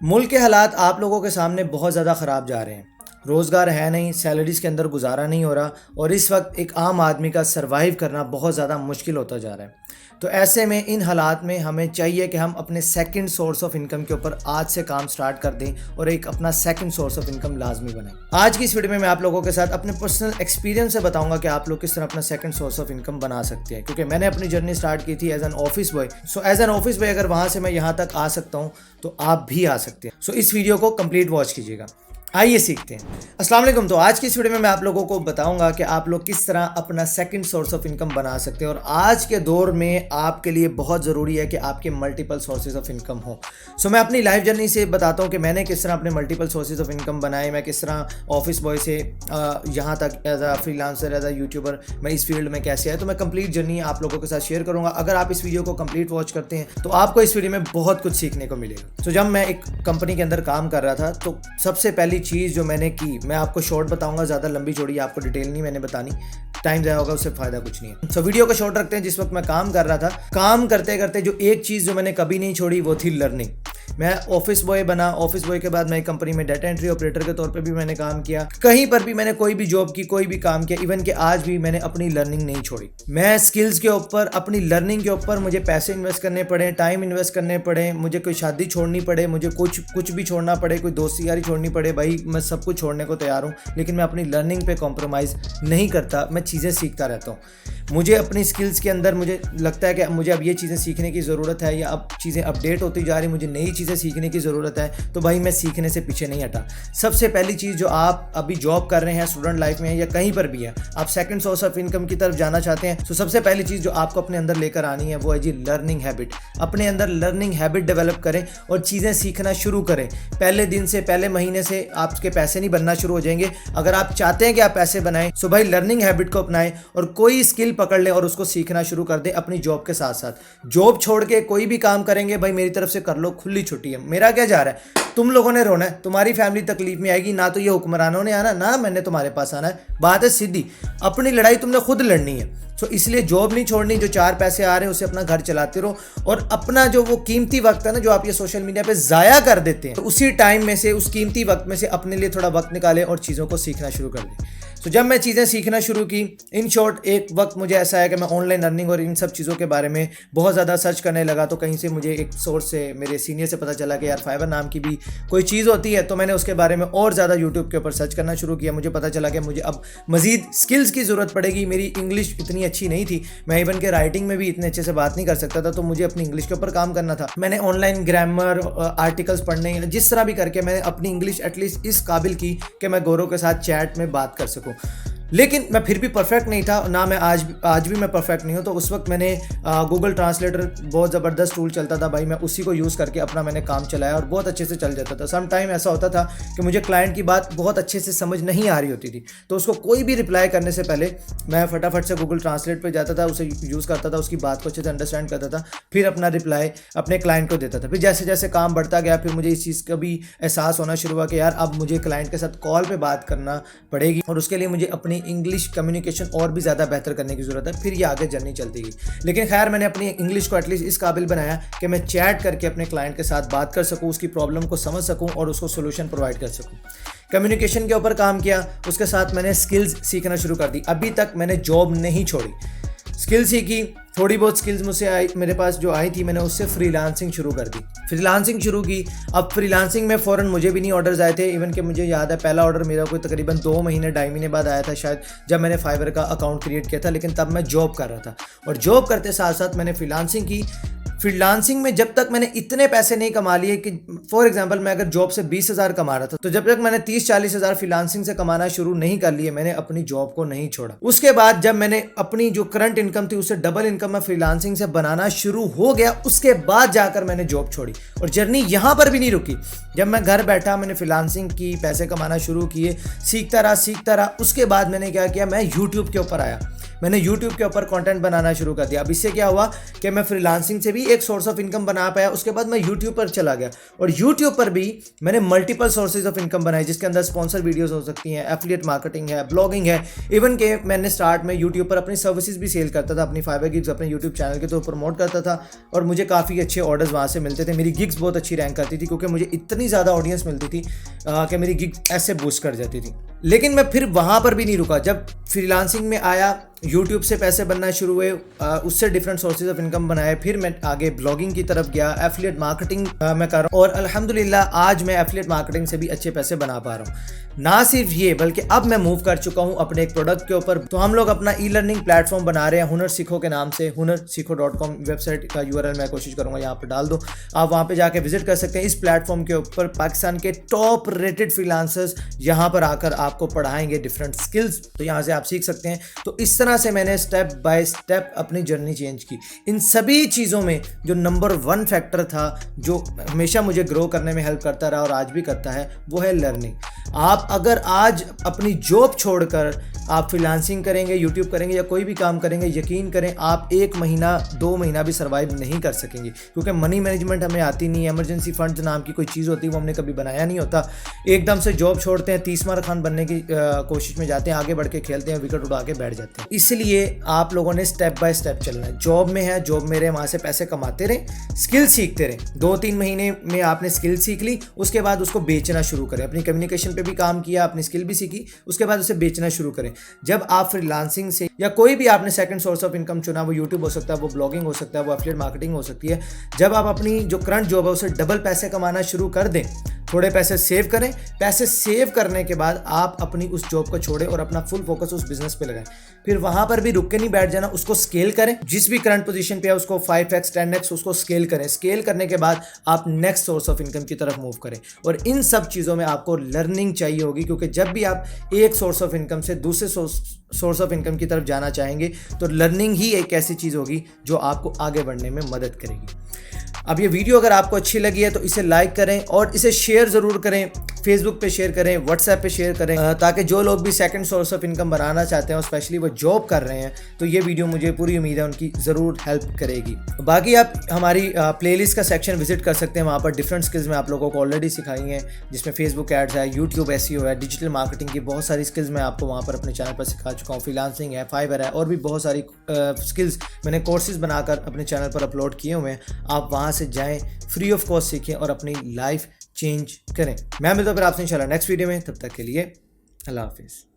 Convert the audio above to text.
मुल्क के हालात आप लोगों के सामने बहुत ज़्यादा ख़राब जा रहे हैं। रोज़गार है नहीं, सैलरीज़ के अंदर गुजारा नहीं हो रहा और इस वक्त एक आम आदमी का सर्वाइव करना बहुत ज़्यादा मुश्किल होता जा रहा है। तो ऐसे में इन हालात में हमें चाहिए कि हम अपने सेकंड सोर्स ऑफ इनकम के ऊपर आज से काम स्टार्ट कर दें और एक अपना सेकंड सोर्स ऑफ इनकम लाजमी बनाएं। आज की इस वीडियो में मैं आप लोगों के साथ अपने पर्सनल एक्सपीरियंस से बताऊंगा कि आप लोग किस तरह अपना सेकंड सोर्स ऑफ इनकम बना सकते हैं, क्योंकि मैंने अपनी जर्नी स्टार्ट की थी as an office boy. So as an office boy अगर वहां से मैं यहाँ तक आ सकता हूँ तो आप भी आ सकते हैं। सो इस वीडियो को कंप्लीट वॉच कीजिएगा। आइए सीखते हैं। अस्सलाम वालेकुम। तो आज की इस वीडियो में मैं आप लोगों को बताऊंगा कि आप लोग किस तरह अपना सेकंड सोर्स ऑफ इनकम बना सकते हैं और आज के दौर में आपके लिए बहुत ज़रूरी है कि आपके मल्टीपल सोर्सेज ऑफ इनकम हो। सो मैं अपनी लाइफ जर्नी से बताता हूं कि मैंने किस तरह अपने मल्टीपल सोर्सेज ऑफ इनकम बनाए, मैं किस तरह ऑफिस बॉय से यहाँ तक as a freelancer, as a YouTuber मैं इस फील्ड में कैसे आया। तो मैं कंप्लीट जर्नी आप लोगों के साथ शेयर करूँगा। अगर आप इस वीडियो को कंप्लीट वॉच करते हैं तो आपको इस वीडियो में बहुत कुछ सीखने को मिलेगा। तो जब मैं एक कंपनी के अंदर काम कर रहा था तो सबसे पहली चीज़ जो मैंने मैं आपको शॉर्ट बताऊंगा, ज़्यादा लंबी चौड़ी आपको डिटेल नहीं मैंने बतानी, टाइम ज़ाया होगा, उससे फ़ायदा कुछ नहीं है। सो वीडियो को शॉर्ट रखते हैं। जिस वक्त मैं काम कर रहा था, काम करते करते जो एक चीज़ जो मैंने कभी नहीं छोड़ी वो थी लर्निंग। मैं ऑफिस बॉय बना, ऑफिस बॉय के बाद मैं एक कंपनी में डाटा एंट्री ऑपरेटर के तौर पे भी मैंने काम किया। कहीं पर भी मैंने कोई भी जॉब की, कोई भी काम किया, इवन कि आज भी मैंने अपनी लर्निंग नहीं छोड़ी। मैं स्किल्स के ऊपर, अपनी लर्निंग के ऊपर मुझे पैसे इन्वेस्ट करने पड़े, टाइम इन्वेस्ट करने पड़े, मुझे कोई शादी छोड़नी पड़े, मुझे कुछ भी छोड़ना पड़े, कोई दोस्ती यारी छोड़नी पड़े, भाई मैं सब कुछ छोड़ने को तैयार हूँ, लेकिन मैं अपनी लर्निंग पे कॉम्प्रोमाइज़ नहीं करता। मैं चीज़ें सीखता रहता हूँ। मुझे अपनी स्किल्स के अंदर मुझे लगता है कि मुझे अब ये चीज़ें सीखने की ज़रूरत है या अब चीज़ें अपडेट होती जा रही, मुझे नई चीज़ें सीखने की ज़रूरत है, तो भाई मैं सीखने से पीछे नहीं हटा। सबसे पहली चीज़ जो आप अभी जॉब कर रहे हैं, स्टूडेंट लाइफ में या कहीं पर भी है, आप सेकंड सोर्स ऑफ इनकम की तरफ जाना चाहते हैं, तो सबसे पहली चीज़ जो आपको अपने अंदर लेकर आनी है वो है जी लर्निंग हैबिट। अपने अंदर लर्निंग हैबिट डेवलप करें और चीज़ें सीखना शुरू करें। पहले दिन से, पहले महीने से आपके पैसे नहीं बनना शुरू हो जाएंगे। अगर आप चाहते हैं कि आप पैसे बनाएं तो भाई लर्निंग हैबिट को अपनाएं और कोई स्किल पकड़ लें और उसको सीखना शुरू कर दें अपनी जॉब के साथ साथ। जॉब छोड़ के कोई भी काम करेंगे भाई मेरी तरफ से कर लो, खुली छुट्टी है। मेरा क्या जा रहा है, तुम लोगों ने रोना है, तुम्हारी फैमिली तकलीफ में आएगी, ना तो ये हुक्मरानों ने आना, ना मैंने तुम्हारे पास आना है। बात है सीधी, अपनी लड़ाई तुमने खुद लड़नी है। तो इसलिए जॉब नहीं छोड़नी, जो चार पैसे आ रहे हैं उसे अपना घर चलाते रहो और अपना जो वो कीमती वक्त है ना जो आप ये सोशल मीडिया पे ज़ाया कर देते हैं, तो उसी टाइम में से, उस कीमती वक्त में से अपने लिए थोड़ा वक्त निकालें और चीज़ों को सीखना शुरू कर दें। तो जब मैं चीज़ें सीखना शुरू की, इन शॉर्ट एक वक्त मुझे ऐसा है कि मैं ऑनलाइन अर्निंग और इन सब चीज़ों के बारे में बहुत ज़्यादा सर्च करने लगा। तो कहीं से मुझे एक सोर्स से, मेरे सीनियर से पता चला कि यार फाइवर नाम की भी कोई चीज़ होती है। तो मैंने उसके बारे में और ज़्यादा यूट्यूब के ऊपर सर्च करना शुरू किया। मुझे पता चला कि मुझे अब मज़ीद स्किल्स की ज़रूरत पड़ेगी। मेरी इंग्लिश इतनी अच्छी नहीं थी, मैं इवन के राइटिंग में भी इतने अच्छे से बात नहीं कर सकता था, तो मुझे अपनी इंग्लिश के ऊपर काम करना था। मैंने ऑनलाइन ग्रामर, आर्टिकल्स पढ़ने, जिस तरह भी करके मैंने अपनी इंग्लिश एटलीस्ट इस काबिल की कि मैं गोरों के साथ चैट में बात कर सकूं। लेकिन मैं फिर भी परफेक्ट नहीं था, ना मैं आज भी मैं परफेक्ट नहीं हूँ। तो उस वक्त मैंने गूगल ट्रांसलेटर बहुत ज़बरदस्त टूल चलता था भाई, मैं उसी को यूज़ करके अपना मैंने काम चलाया और बहुत अच्छे से चल जाता था। सम टाइम ऐसा होता था कि मुझे क्लाइंट की बात बहुत अच्छे से समझ नहीं आ रही होती थी, तो उसको कोई भी रिप्लाई करने से पहले मैं फटाफट से गूगल ट्रांसलेट पर जाता था, उसे यूज़ करता था, उसकी बात को अच्छे से अंडरस्टैंड करता था, फिर अपना रिप्लाई अपने क्लाइंट को देता था। फिर जैसे जैसे काम बढ़ता गया, फिर मुझे इस चीज़ का भी एहसास होना शुरू हुआ कि यार अब मुझे क्लाइंट के साथ कॉल पर बात करना पड़ेगी और उसके लिए मुझे अपनी इंग्लिश कम्युनिकेशन और भी ज़्यादा बेहतर करने की ज़रूरत है। फिर ये आगे जर्नी चलती गई, लेकिन खैर मैंने अपनी इंग्लिश को एटलीस्ट इस काबिल बनाया कि मैं चैट करके अपने क्लाइंट के साथ बात कर सकूं, उसकी प्रॉब्लम को समझ सकूं और उसको सोल्यूशन प्रोवाइड कर सकूं। कम्युनिकेशन के ऊपर काम किया, उसके साथ मैंने स्किल्स सीखना शुरू कर दी। अभी तक मैंने जॉब नहीं छोड़ी, स्किल सीखी, थोड़ी बहुत स्किल्स मुझसे आई, मेरे पास जो आई थी, मैंने उससे फ्रीलांसिंग शुरू कर दी। फ्रीलांसिंग शुरू की। अब फ्रीलांसिंग में फ़ौरन मुझे भी नहीं ऑर्डर्स आए थे। इवन कि मुझे याद है पहला ऑर्डर मेरा कोई तकरीबन 2 महीने 2.5 महीने बाद आया था शायद, जब मैंने फाइवर का अकाउंट क्रिएट किया था। लेकिन तब मैं जॉब कर रहा था और जॉब करते साथ साथ मैंने फ्रीलांसिंग की। फ्रीलांसिंग में जब तक मैंने इतने पैसे नहीं कमा लिए कि फॉर एग्जांपल मैं अगर जॉब से 20,000 कमा रहा था, तो जब तक मैंने 30-40 हज़ार फ्रीलांसिंग से कमाना शुरू नहीं कर लिए, मैंने अपनी जॉब को नहीं छोड़ा। उसके बाद जब मैंने अपनी जो करंट इनकम थी उससे डबल इनकम मैं फ्रीलांसिंग से बनाना शुरू हो गया, उसके बाद जाकर मैंने जॉब छोड़ी और जर्नी यहाँ पर भी नहीं रुकी। जब मैं घर बैठा मैंने फ्रीलांसिंग की, पैसे कमाना शुरू किए, सीखता रहा। उसके बाद मैंने क्या किया, मैं यूट्यूब के ऊपर आया। मैंने YouTube के ऊपर कंटेंट बनाना शुरू कर दिया। अब इससे क्या हुआ कि मैं फ्रीलांसिंग से भी एक सोर्स ऑफ इनकम बना पाया, उसके बाद मैं यूट्यूब पर चला गया और यूट्यूब पर भी मैंने मल्टीपल सोर्सेज ऑफ इनकम बनाए, जिसके अंदर स्पॉन्सर वीडियोस हो सकती हैं, एफिलिएट मार्केटिंग है, ब्लॉगिंग है, इवन के मैंने स्टार्ट में यूट्यूब पर अपनी सर्विसेज भी सेल करता था, अपनी फाइबर गिग्स अपने यूट्यूब चैनल के थ्रू प्रमोट करता था और मुझे काफ़ी अच्छे ऑर्डर्स वहाँ से मिलते थे। मेरी गिग्स बहुत अच्छी रैंक करती थी क्योंकि मुझे इतनी ज़्यादा ऑडियंस मिलती थी कि मेरी गिग्स ऐसे बूस्ट कर जाती थी। लेकिन मैं फिर वहाँ पर भी नहीं रुका, जब फ्रीलांसिंग में आया, यूट्यूब से पैसे बनना शुरू हुए, उससे डिफरेंट सोर्सेज ऑफ इनकम बनाए, फिर मैं आगे ब्लॉगिंग की तरफ गया, एफिलिएट मार्केटिंग मैं कर रहा हूँ और अल्हम्दुलिल्लाह आज मैं एफिलिएट मार्केटिंग से भी अच्छे पैसे बना पा रहा हूँ। ना सिर्फ ये बल्कि अब मैं मूव कर चुका हूँ अपने एक प्रोडक्ट के ऊपर। तो हम लोग अपना ई लर्निंग प्लेटफॉर्म बना रहे हैं हुनर सीखो के नाम से। hunarsikho.com वेबसाइट का URL मैं कोशिश करूँगा यहाँ पर डाल दूँ, आप वहाँ पे जाके विजिट कर सकते हैं। इस प्लेटफॉर्म के ऊपर पाकिस्तान के टॉप रेटेड फ्रीलांसर्स यहाँ पर आकर आपको पढ़ाएंगे डिफरेंट स्किल्स, तो यहाँ से आप सीख सकते हैं। तो इस तरह से मैंने स्टेप बाय स्टेप अपनी जर्नी चेंज की। इन सभी चीज़ों में जो नंबर 1 फैक्टर था जो हमेशा मुझे ग्रो करने में हेल्प करता रहा और आज भी करता है, वो है लर्निंग। आप अगर आज अपनी जॉब छोड़कर आप फ्रीलांसिंग करेंगे, यूट्यूब करेंगे या कोई भी काम करेंगे, यकीन करें आप 1 महीना 2 महीना भी सर्वाइव नहीं कर सकेंगे, क्योंकि मनी मैनेजमेंट हमें आती नहीं है। इमरजेंसी फंड नाम की कोई चीज़ होती है वो हमने कभी बनाया नहीं होता। एकदम से जॉब छोड़ते हैं, 30 मार खान बनने की कोशिश में जाते हैं, आगे बढ़ के खेलते हैं, विकेट उड़ा के बैठ जाते हैं। इसलिए आप लोगों ने स्टेप बाय स्टेप चलना है। जॉब में है, जॉब में रहे, वहाँ से पैसे कमाते रहे, स्किल सीखते रहे। 2-3 महीने में आपने स्किल सीख ली, उसके बाद उसको बेचना शुरू करें। अपनी कम्युनिकेशन पे भी काम किया, अपनी स्किल भी सीखी, उसके बाद उसे बेचना शुरू करें। जब आप फ्रीलांसिंग से या कोई भी आपने सेकंड सोर्स ऑफ इनकम चुना, वो यूट्यूब हो सकता है, वो ब्लॉगिंग हो सकता है, वो एफिलिएट मार्केटिंग हो सकती है, जब आप अपनी जो करंट जॉब है उसे डबल पैसे कमाना शुरू कर दें, थोड़े पैसे सेव करें। पैसे सेव करने के बाद आप अपनी उस जॉब को छोड़ें और अपना फुल फोकस उस बिजनेस पे लगाएं। फिर वहां पर भी रुक के नहीं बैठ जाना, उसको स्केल करें। जिस भी करंट पोजीशन पे है उसको 5x 10x उसको स्केल करें। स्केल करने के बाद आप नेक्स्ट सोर्स ऑफ इनकम की तरफ मूव करें। और इन सब चीज़ों में आपको लर्निंग चाहिए होगी, क्योंकि जब भी आप एक सोर्स ऑफ इनकम से दूसरे सोर्स ऑफ इनकम की तरफ जाना चाहेंगे तो लर्निंग ही एक ऐसी चीज़ होगी जो आपको आगे बढ़ने में मदद करेगी। अब ये वीडियो अगर आपको अच्छी लगी है तो इसे लाइक करें और इसे शेयर ज़रूर करें, फेसबुक पे शेयर करें, व्हाट्सएप पे शेयर करें, ताकि जो लोग भी सेकंड सोर्स ऑफ इनकम बनाना चाहते हैं, स्पेशली वो जॉब कर रहे हैं, तो ये वीडियो मुझे पूरी उम्मीद है उनकी ज़रूर हेल्प करेगी। बाकी आप हमारी प्लेलिस्ट का सेक्शन विजिट कर सकते हैं, वहाँ पर डिफरेंट स्किल्स मैं आप लोगों को ऑलरेडी सिखाई हैं, जिसमें फेसबुक एड्स है, यूट्यूब SEO है, डिजिटल मार्केटिंग की बहुत सारी स्किल्स मैं आपको वहाँ पर अपने चैनल पर सिखा चुका हूँ। फ्रीलांसिंग है, फाइवर है और भी बहुत सारी स्किल्स मैंने कोर्सेज बनाकर अपने चैनल पर अपलोड किए हुए हैं। आप वहाँ से जाएँ, फ्री ऑफ कॉस्ट सीखें और अपनी लाइफ चेंज करें। मैं मिलता हूं फिर आपसे इंशाल्लाह नेक्स्ट वीडियो में। तब तक के लिए अल्लाह हाफिज़।